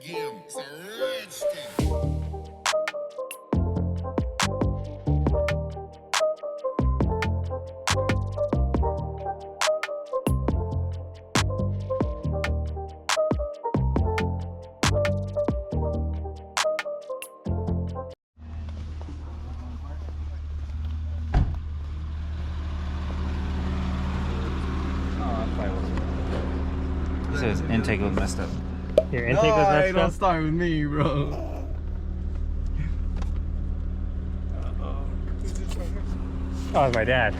He says intake was messed up. Your intake was messed up? Don't start with me, bro. Oh, it's my dad.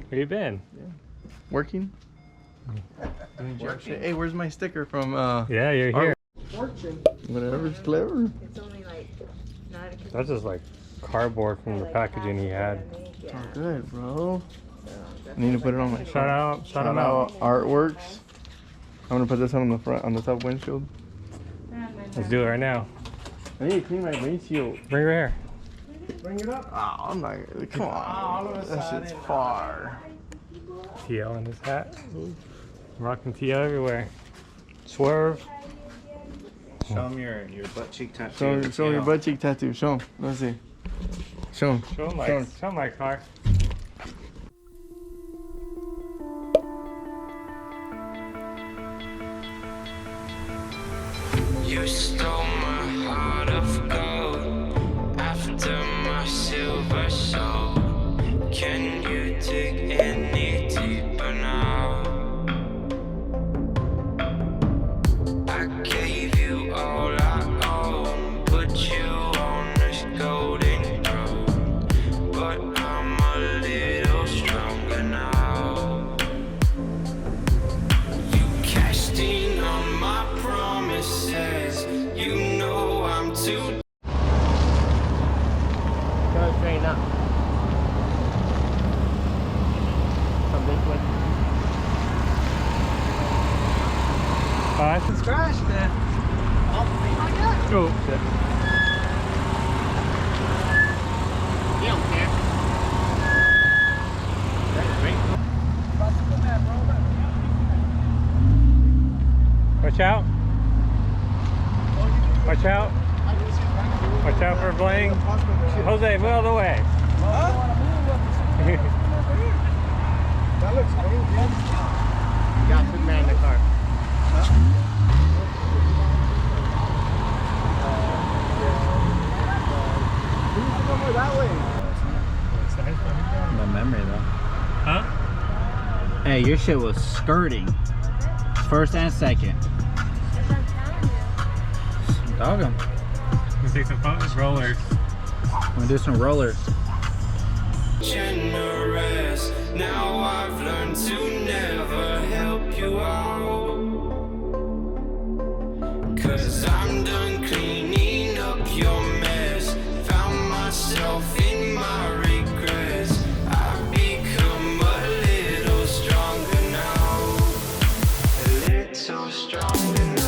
Where you been? Yeah. Working? Hey, where's my sticker from? Yeah, you're here. Whatever's clever. It's only like not a That's just like cardboard from the packaging he had. Oh, good, bro. I need to put it on my Shout out Artworks. I'm gonna put this on the front, on the top windshield. Let's do it right now. I need to clean my windshield. Bring it here. Bring it up. Oh, I'm not. Come on. That shit's far. TL in his hat. Rocking TL everywhere. Swerve. Show him your butt cheek tattoo. Show your butt cheek tattoo. Show him. Let's see. Show him. Show my car. You stole my heart of gold after my silver soul. Can you dig any deeper now? I gave you all I own, put you on this golden throne, but I'm a little stronger now. You cashed in on my promises. You know I'm too. Go straighten up. Come this way. Oh, that's a scratch, man. Oh my god. Oh, shit. You don't care. That's great. Watch out. Watch out. Watch out for Bling. Jose, move out of the way. That looks clean, You got two man in the car. that way. No memory though. Huh? Hey, your shit was skirting. First and second. Dog 'em. Let's take some photos. Rollers. I'm gonna do some rollers. Generous. Now I've learned to never help you out. 'Cause I'm done cleaning up your mess. Found myself in my regrets. I've become a little stronger now. A little stronger now.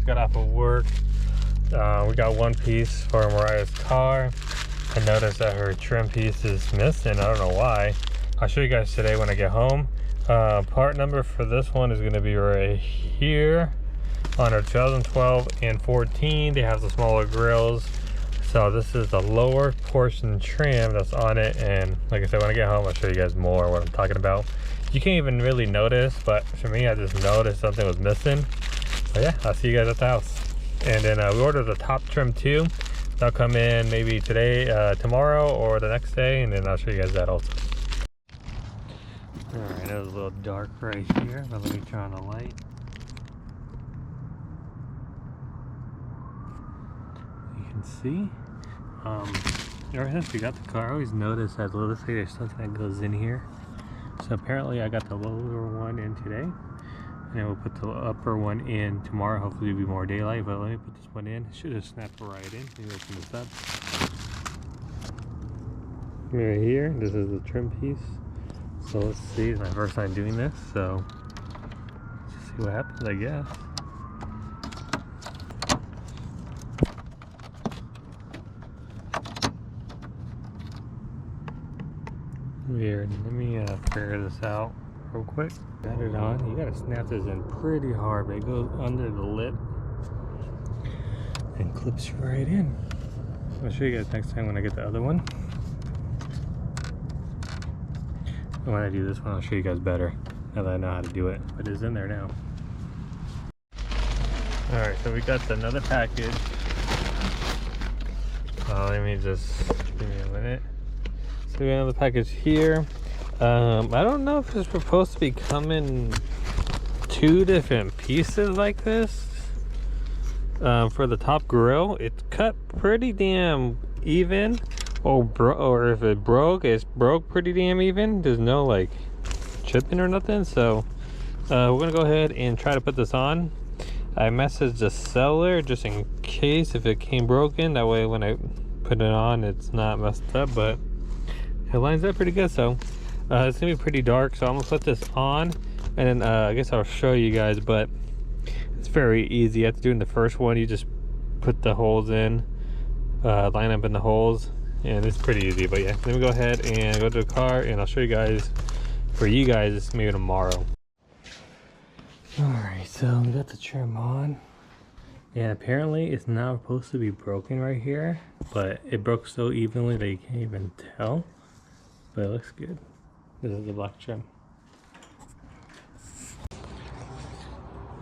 Got off of work. We got one piece for Mariah's car. I noticed that her trim piece is missing. I don't know why. I'll show you guys today when I get home. Part number for this one is going to be right here on our 2012 and 14. They have the smaller grills. So this is the lower portion trim that's on it, and like I said, when I get home I'll show you guys more what I'm talking about. You can't even really notice, but for me I just noticed something was missing. But yeah, I'll see you guys at the house. And then we ordered the top trim too, They'll come in maybe today, tomorrow, or the next day, and then I'll show you guys that also. Alright, it was a little dark right here, but let me turn on the light. You can see. Ever since we got the car, I always noticed that little thing, there's something that goes in here. So apparently I got the lower one in today, and then we'll put the upper one in tomorrow. Hopefully it'll be more daylight, but let me put this one in. It should have snapped right in. Let me open this up. Right here, this is the trim piece. So let's see, it's my first time doing this, so let's see what happens, I guess. Weird. Let me figure this out real quick. Got it on. You gotta snap this in pretty hard, but it goes under the lip and clips right in. I'll show you guys next time when I get the other one. And when I do this one, I'll show you guys better now that I know how to do it. But it's in there now. Alright, so we got another package. Let me just give me a minute. So we got another package here. I don't know if it's supposed to be coming 2 different pieces like this. For the top grill, it's cut pretty damn even. Or if it broke, it's broke pretty damn even. There's no like chipping or nothing. So we're gonna go ahead and try to put this on. I messaged the seller just in case if it came broken. That way when I put it on, it's not messed up. But it lines up pretty good. So it's gonna be pretty dark. So I'm gonna put this on, and then I guess I'll show you guys. But it's very easy. You have to do in the first one. You just put the holes in, line up in the holes. And it's pretty easy, but yeah, let me go ahead and go to the car, and I'll show you guys, for you guys, maybe tomorrow. Alright, so we got the trim on, and apparently it's not supposed to be broken right here, but it broke so evenly that you can't even tell, but it looks good. This is the black trim.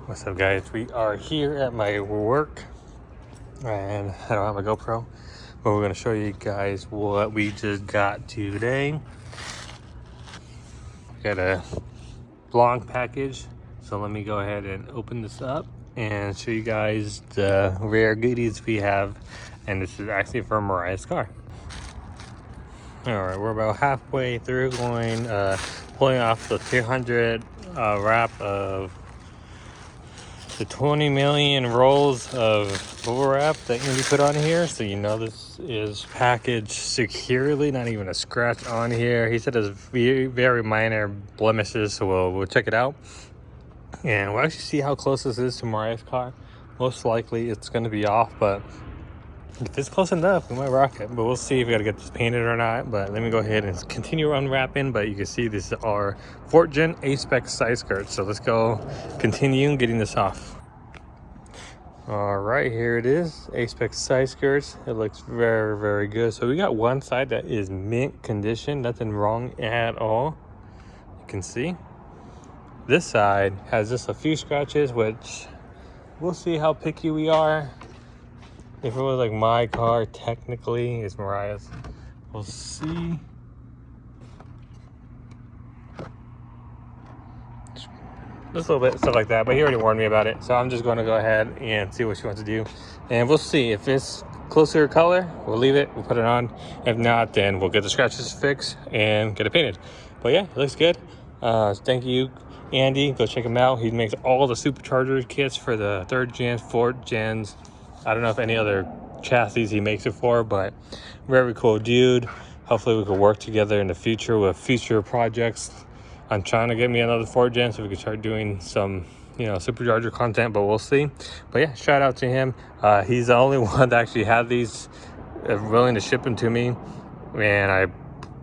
What's up guys, we are here at my work, and I don't have my GoPro. But we're going to show you guys what we just got today. Got a long package, so let me go ahead and open this up and show you guys the rare goodies we have. And this is actually from Mariah's car. Alright, we're about halfway through going, pulling off the 300 wrap of the 20 million rolls of bubble wrap that Andy put on here. So you know this is packaged securely, not even a scratch on here. He said there's very, very minor blemishes, so we'll check it out. And we'll actually see how close this is to Mariah's car. Most likely it's going to be off, but if it's close enough, we might rock it. But we'll see if we got to get this painted or not. But let me go ahead and continue unwrapping. But you can see these are 4th Gen Aspec Sideskirts. So let's go continue getting this off. All right, here it is, Aspec Sideskirts. It looks very, very good. So we got one side that is mint condition, nothing wrong at all. You can see. This side has just a few scratches, which we'll see how picky we are. If it was like my car, technically, it's Mariah's. We'll see. Just a little bit, stuff like that. But he already warned me about it. So I'm just going to go ahead and see what she wants to do. And we'll see. If it's closer color, we'll leave it. We'll put it on. If not, then we'll get the scratches fixed and get it painted. But yeah, it looks good. Thank you, Andy. Go check him out. He makes all the supercharger kits for the 3rd Gen, 4th Gens. I don't know if any other chassis he makes it for, but very cool dude. Hopefully we can work together in the future with future projects. I'm trying to get me another 4th Gen so we can start doing some, you know, supercharger content, but we'll see. But yeah, shout out to him. He's the only one that actually had these willing to ship them to me, and I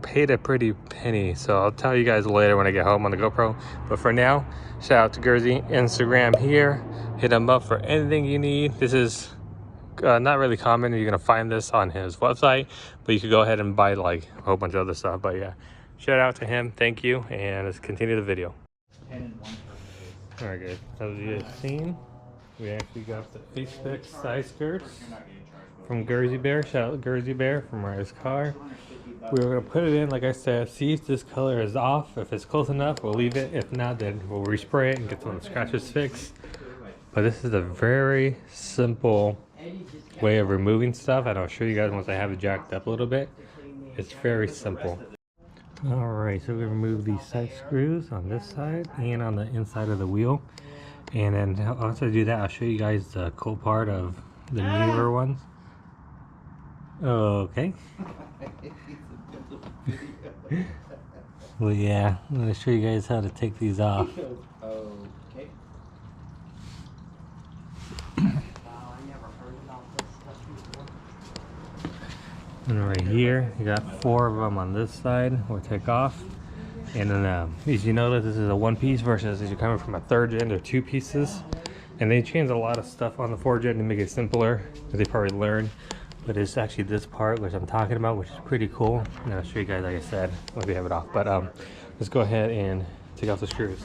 paid a pretty penny. So I'll tell you guys later when I get home on the GoPro. But for now, shout out to Gersey. Instagram here. Hit him up for anything you need. This is not really common. You're gonna find this on his website, but you could go ahead and buy like a whole bunch of other stuff. But yeah, shout out to him. Thank you, and let's continue the video. All right guys, as you guys seen, we actually got the Aspec Sideskirts from Jersey Bear. Shout out Jersey Bear from Mariah's car. We were gonna put it in, like I said, see if this color is off. If it's close enough, we'll leave it. If not, then we'll respray it and get some of the scratches fixed. But this is a very simple way of removing stuff, and I'll show you guys once I have it jacked up a little bit. It's very simple. Alright, so we remove these side screws on this side and on the inside of the wheel. And then after I do that, I'll show you guys the cool part of the newer ones. Okay. Well, yeah, I'm going to show you guys how to take these off. Okay. And right here, you got 4 of them on this side. We'll take off. And then, as you notice, this is a 1-piece versus if you're coming from a 3rd gen, they're 2 pieces. And they changed a lot of stuff on the 4th gen to make it simpler, as they probably learned. But it's actually this part which I'm talking about, which is pretty cool. And I'll show you guys, like I said, once we have it off. But let's go ahead and take off the screws.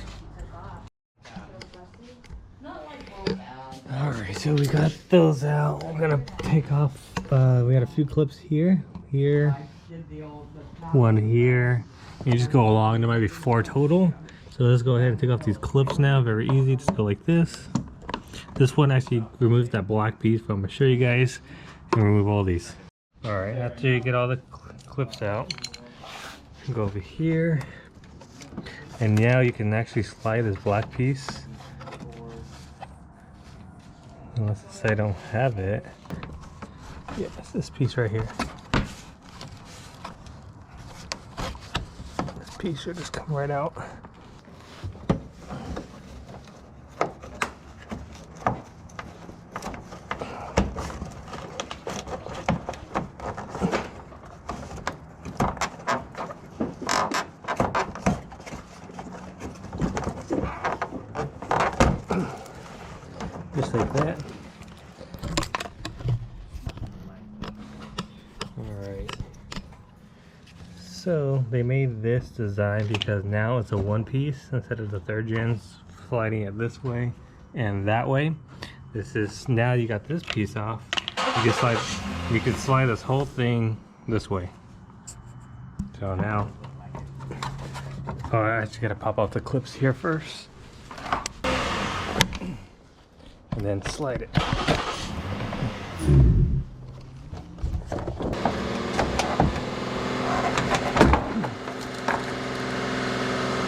Alright, so we got those out. We're gonna take off, we got a few clips here, one here. You just go along, there might be 4 total. So let's go ahead and take off these clips now, very easy, just go like this. This one actually removes that black piece, but I'm gonna show you guys and remove all these. Alright, after you get all the clips out, go over here. And now you can actually slide this black piece. Unless I don't have it. Yeah, it's this piece right here. This piece should just come right out. Just like that. Alright. So they made this design because now it's a 1-piece instead of the 3rd gens sliding it this way and that way. This is, now you got this piece off. You can slide this whole thing this way. So now, oh, I actually gotta pop off the clips here first. And then slide it.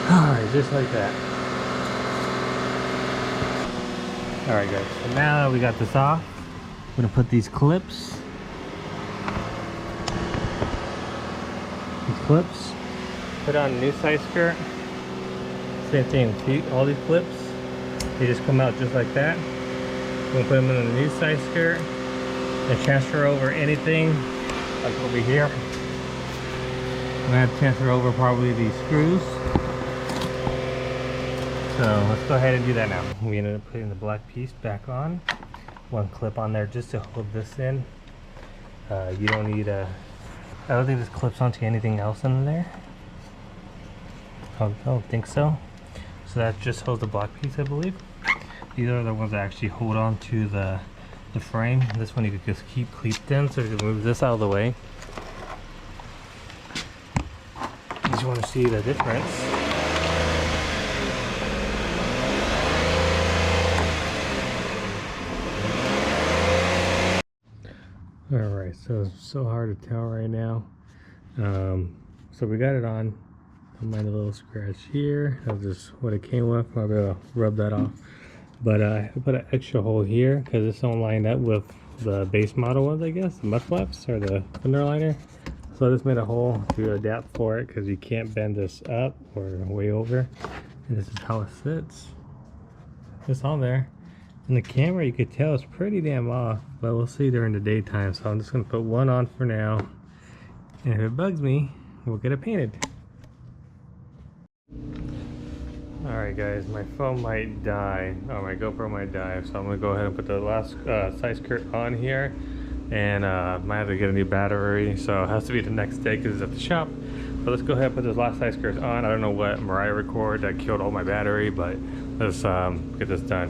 Alright, just like that. Alright guys, so now we got this off, I'm gonna put these clips. Put on a new side skirt. Same thing, all these clips, they just come out just like that. We'll put them in the new side skirt and transfer over anything like over here. I'm gonna have to transfer over probably these screws. So let's go ahead and do that now. We ended up putting the black piece back on. 1 clip on there just to hold this in. You don't need I don't think this clips onto anything else in there. I don't think so. So that just holds the black piece, I believe. These are the ones that actually hold on to the frame. This one you could just keep cleats in, so you can move this out of the way. You just want to see the difference. Alright, so it's so hard to tell right now. So we got it on. Don't mind a little scratch here. That's just what it came with. I'll be able to rub that off. But I put an extra hole here because this don't line up with the base model ones, I guess, the mud flaps or the underliner. So I just made a hole to adapt for it because you can't bend this up or way over. And this is how it sits. It's on there. In the camera, you could tell it's pretty damn off, but we'll see during the daytime. So I'm just gonna put one on for now. And if it bugs me, we'll get it painted. Alright guys, my phone might die, or my GoPro might die, so I'm going to go ahead and put the last side skirt on here, and might have to get a new battery, so it has to be the next day because it's at the shop. But let's go ahead and put this last side skirt on. I don't know what Mariah recorded that killed all my battery, but let's get this done.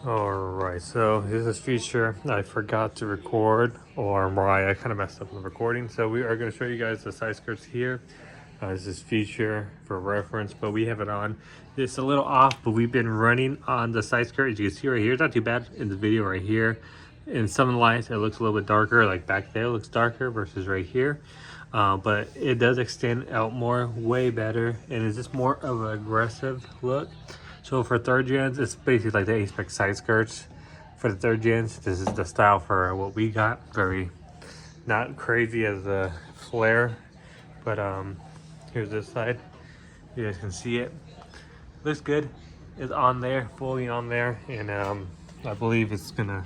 Alright, so this is a feature I forgot to record, or Mariah kind of messed up in the recording. So we are going to show you guys the side skirts here. This is feature for reference, but we have it on. It's a little off, but we've been running on the side skirt. As you can see right here, it's not too bad in the video right here. In some lights, it looks a little bit darker, like back there looks darker versus right here. But it does extend out more, way better, and it's just more of an aggressive look. So for third gens, it's basically like the Aspec Sideskirts. For the third gens, this is the style for what we got. Very not crazy as a flare, but here's this side. You guys can see it. Looks good. It's on there, fully on there, and I believe it's gonna.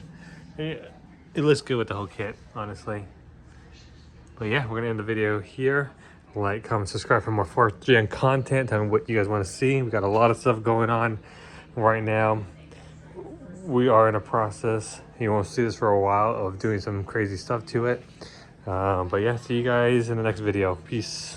It looks good with the whole kit, honestly. But yeah, we're gonna end the video here. Like, comment, subscribe for more 4th gen content. Tell me what you guys want to see. We got a lot of stuff going on right now. We are in a process, you won't see this for a while, of doing some crazy stuff to it. But yeah, see you guys in the next video. Peace.